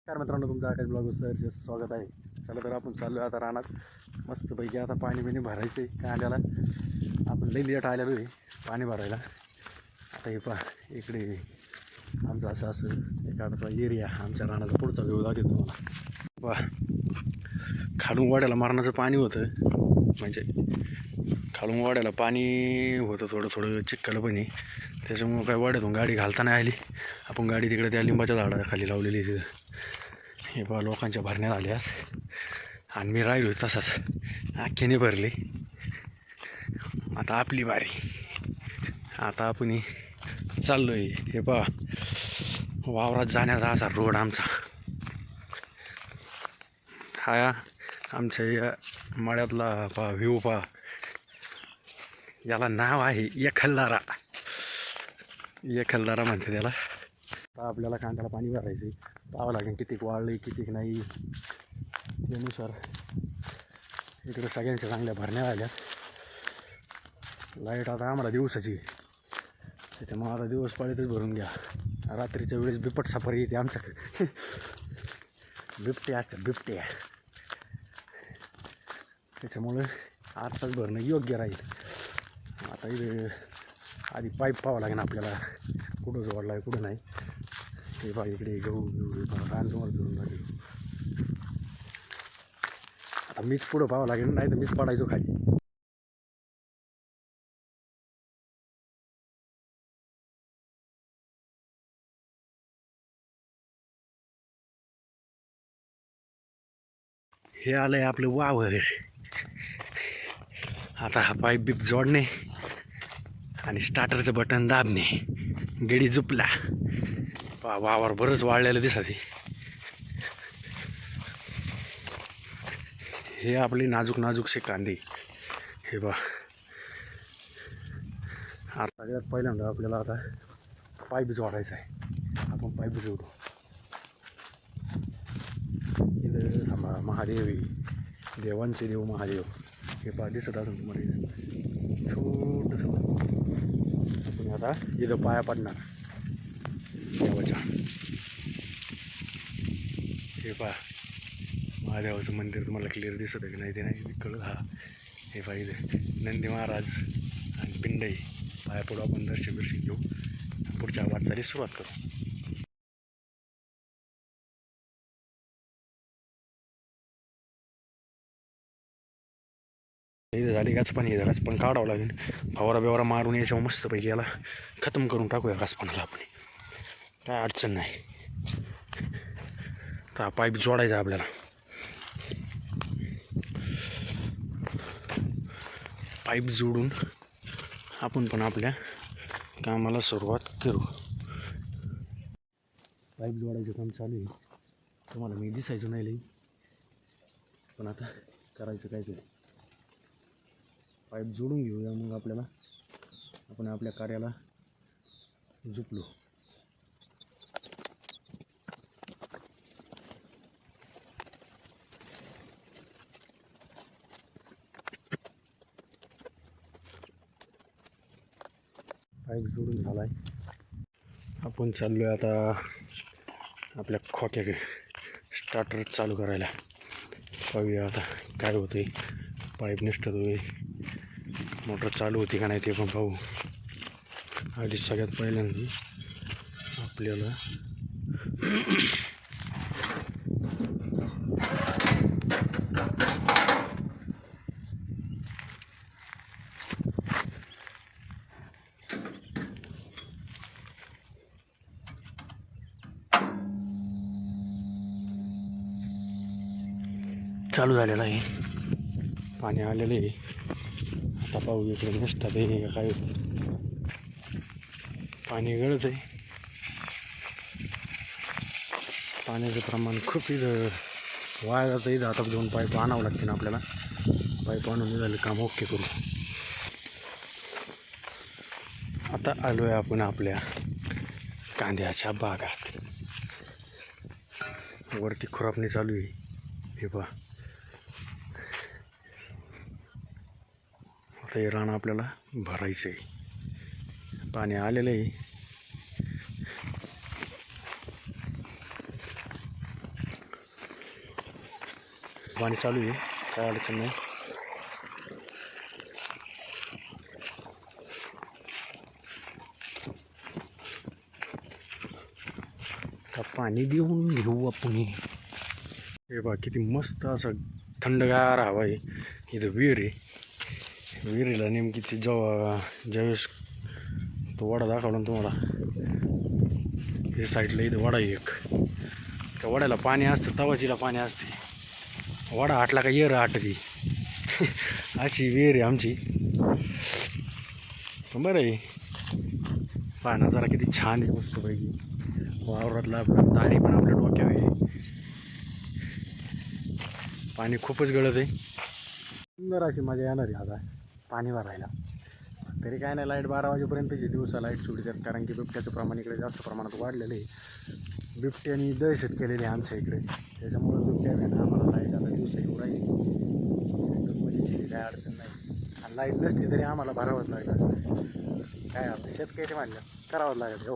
नमस्कार मित्रांनो, तुमचं आकाश ब्लॉग सर स्वागत आहे. चला तर आपण चाललो आता रानात मस्तपैकी. आता पाणी बिणी भरायचं आहे कांद्याला. आपण लई लेट आलेलो आहे पाणी भरायला. आता हे पहा, इकडे आमचं असं एखादा एरिया, आमच्या रानाचा पुढचा व्ह्यू दाखवतो तुम्हाला. पहा, खालून वाड्याला मारण्याचं पाणी होतं, म्हणजे खालून वाड्याला पाणी होतं थोडं थोडं चिखल पण. त्याच्यामुळं काय वाड्यातून गाडी घालता नाही आली. आपण गाडी तिकडे त्या लिंबाच्या झाडाखाली लावलेली आहे तिथं. हे बा लोकांच्या भरण्यात आल्या आणि मी राहिलो तसाच, आख्याने भरले. आता आपली बारी. आता आपण चाललो आहे. हे पा, वावरात जाण्याचा असा रोड आमचा. हा आमच्या या मळ्यातला पा व्ह्यू पा. याला नाव आहे एकलदारा. एकलदारा म्हणते त्याला. आता आपल्याला कांद्याला पाणी भरायचं आहे. पाहावं लागेल कितीक वाळले कितीक नाही, त्यानुसार. इकडे सगळ्यांच्या चांगल्या भरण्या आल्या. लाईट आता आम्हाला दिवसाची, त्याच्यामुळे आता दिवस पाळीतच भरून घ्या. रात्रीच्या वेळेस बिपट सफारी येते आमच्याकडे. बिबटे असतात, बिबटे. त्याच्यामुळे आत्ताच भरणं योग्य राहील. आता इथे आधी पाईप पाहावं लागेल आपल्याला, कुठं जोडला आहे कुठं नाही. ते बा इकडे गहू रान तुम्हाला फिरून लागेल. आता मीच पुढं पाहावं लागेल, नाही तर मीच पडायचो खाली. हे आलं आहे आपलं वावर. आता हा पाईप बीप जोडणे आणि स्टार्टरचं बटन दाबणे, गडी झुपला. वावर बरंच वाळलेलं दिसत. हे आपली नाजूक नाजूकसे कांदे. हे बा, आता सगळ्यात पहिल्यांदा आपल्याला आता पाईप जोडायचा आहे. आपण पाईप जोडू. इथं थांबा, महादेव, देवांचे देव महादेव. हे पा दिसत असून तुम्हाला छोटंसं. आपण आता इथं पाया पडणार देवाच्या. हे पहा, महादेवाचं मंदिर तुम्हाला क्लिअर दिसत आहे की नाही ते नाही कळत. हा हे पहा, इथे नंदी महाराज आणि पिंडई. पाया पडू, आपण दर्शन घेऊ, पुढच्या वाटचालीस सुरुवात करू. इथं झाली घासपाणी. इथं घासपण काढावं लागेल. फवारा बिवारा मारून याच्या मस्तपैकी याला खतम करून टाकूया घासपाणाला आपण. काय अडचण नाही. तर पाईप जोडायचा आपल्याला. पाईप जोडून आपण पण आपल्या कामाला सुरुवात करू. पाईप जोडायचं काम चालू आहे. तुम्हाला मी दिसायचं नाही लई, पण आता करायचं काय तरी. पाईप जोडून घेऊया, मग आपण आपल्या कार्याला झुपलो. पाईप जोडून झालाय. आपण चाललोय आता आपल्या खोक्याकडे स्टार्टर चालू करायला. पाहूया आता काय होतंय. पाईप निष्ठतोय, मोटर चालू होती का नाही ते पण पाहू. आधी सगळ्यात पहिल्यांदा आपल्याला चालू झालेलं आहे. पाणी आलेलं आहे. आता पाहू इकडे नसतात आहे का काय होतं. पाणी गळत आहे. पाण्याचं प्रमाण खूप इथं वाया जातं. इथं आता 2 पाईप आणावं लागतील आपल्याला. पाईप आणून झालं काम ओके करू. आता आलो आहे आपण आपल्या कांद्याच्या बागात. वरती खुरपणी चालू आहे. हे पहा, आता हे रान आपल्याला भरायचं आहे. पाणी आलेलं आहे. पाणी चालू आहे, काय अडचण नाही. पाणी देऊन घेऊ आपण. हे बा किती मस्त असं थंडगार हवा आहे. इथं विहीर आहे. विहिरीला नेमकी ती ज्यावेळेस तो वडा दाखवला ना तुम्हाला, हे साईडला इथं वडा आहे एक. त्या वड्याला पाणी असतं, तवाचीला पाणी असते. वडा आटला का येर आटती अशी विहीर आहे आमची. बरं आहे, पाहणं जरा किती छान आहे मस्तपैकी. वावरातला दारी पण आपल्या डोक्यावर आहे. पाणी खूपच गळत आहे. सुंदर अशी मजा येणार आहे आता पाणी भरायला. तरी काय नाही, लाईट 12 वाजेपर्यंतची दिवसा लाईट सोडतात, कारण की बिबट्याचं प्रमाण इकडे जास्त प्रमाणात वाढलेलं आहे. बिबट्यानी दहशत केलेली आहे आमच्या इकडे, त्याच्यामुळं बिबट्या भेट आम्हाला लाईट आता दिवसा येऊ राहील. एकदम मजेची, काय अडचण नाही. आणि लाईट नसती तरी आम्हाला भरावंच लागलं असतं. काय आता शेतकरी म्हणलं करावंच लागत हो.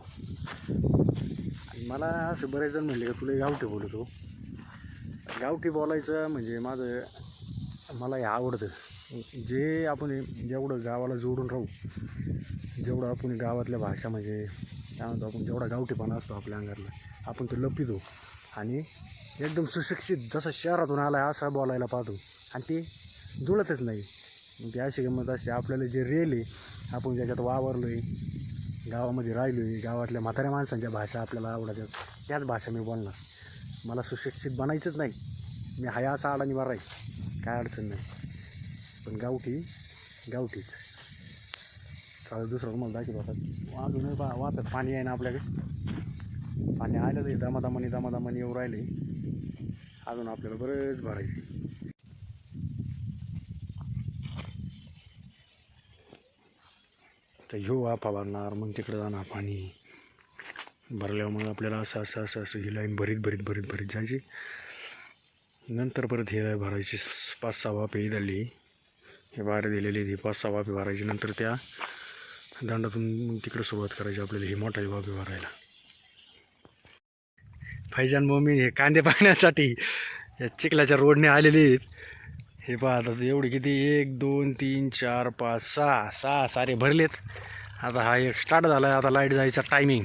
आणि मला असं बरेच जण म्हणले का तुला गावठी बोलतो. गावठी बोलायचं म्हणजे मला हे आवडतं. जे आपण जेवढं गावाला जोडून राहू, जेवढं आपण गावातल्या भाषा म्हणजे काय म्हणतो आपण, जेवढा गावठीपणा असतो आपल्या अंगातला, आपण तो लपितो आणि एकदम सुशिक्षित जसं शहरातून आला आहे असा बोलायला पाहतो. आणि ते जुळतच नाही. ती अशी गंमत असते. आपल्याला जे रिअल आहे, आपण ज्याच्यात वावरलो आहे, गावामध्ये राहिलो आहे, गावातल्या म्हाताऱ्या माणसांच्या भाषा आपल्याला आवडतात, त्याच भाषा मी बोलणार. मला सुशिक्षित बनायचंच नाही. मी हाय असा आडानी बरा आहे, काय अडचण नाही. पण गावठीच चालेल. दुसरं तुम्हाला दाखवत होतात अजूनही वाहतात. पाणी आहे ना आपल्याकडे, पाणी आलं तर दमादमानी येऊ राहिले. अजून आपल्याला बरेच भरायचे. तर ह्यो वाफा भरणार, मग तिकडे जाणार पाणी भरल्यावर मग आपल्याला असं ही लाईन भरीत जायची. नंतर परत हे भरायची 5-6 वाफे झाली. हे बाहेर दिलेली ती 5-6 वाफे भरायची. नंतर त्या दांडातून तिकडे सुरुवात करायची आपल्याला ही मोठी वाफे भरायला. फैजान मम्मी हे कांदे पाण्यासाठी या चिखलाच्या रोडने आलेले आहेत. हे पहा आता एवढी किती 1 2 3 4 5 6 सारे भरलेत. आता हा एक स्टार्ट झाला आहे. आता लाईट जायचा टायमिंग.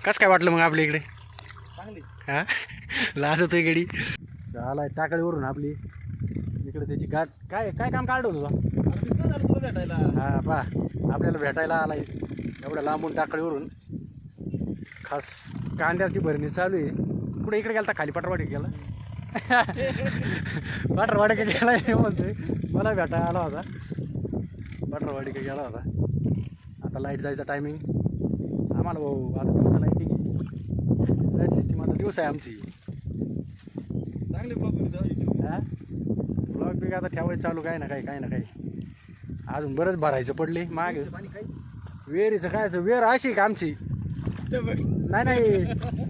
कसं काय वाटलं मग आपल्या इकडे? चांगली. हां लाज होतोय गडी. आलाय टाकळीवरून आपली इकडे त्याची गाठ. काय काम काढलं तुझा? भेटायला. हां पहा आपल्याला भेटायला आलाय एवढ्या लांबून टाकळीवरून. खास कांद्याची भरणी चालू आहे. कुठे इकडे गेला खाली पटरवाडी गेला पटरवाडी का गेला हे म्हणतोय. मला भेटायला आला होता, पटरवाडी का गेला होता. आता लाईट जायचा टायमिंग आम्हाला भाऊ. आता दिवसा लाईटिंग आहे, लाईट सिस्टीम आता दिवस आहे आमची. चांगले ब्लॉग. हां ब्लॉग बी आता ठेवायचं चालू काय ना काही. अजून बरंच भरायचं पडले मागे. वेरीचं कायचं वेर अशी का आमची? नाही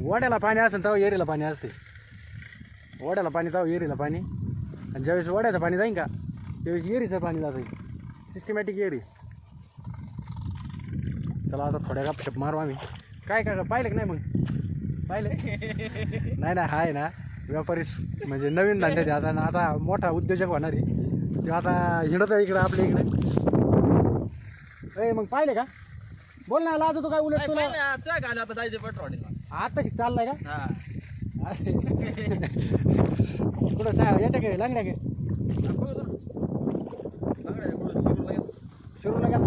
वड्याला पाणी असेल तेव्हा येरीला पाणी असते. वड्याला पाणी तेव्हा येरीला पाणी. आणि ज्यावेळेस वड्याचं पाणी जाईन का त्यावेळेस येरीचं पाणी जातं. सिस्टमॅटिक येरी. चला आता थोड्या गपशप मारू आम्ही. काय पाहिलं की नाही मग? पाहिलं नाही आहे ना. व्यापारी म्हणजे नवीन धंद्यात आता मोठा उद्योजक होणार आहे ते. आता हिंडत आहे इकडं आपल्या इकडे. मग पाहिले का? बोल ना लाज तू काय उलट तुला आता जायचं पटवाडीला. आता शिक चाललाय का? हा कुठं येते काय लंगड्या काय शिरूला गेला?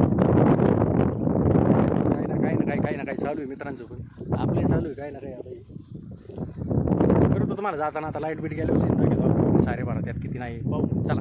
काही ना काही चालू आहे मित्रांचं. पण आपलंही चालू आहे काही ना काही. आता करतो तुम्हाला जाताना. आता लाईट बीट गेल्यावर सारे भरा त्यात किती नाही पाहू. चला.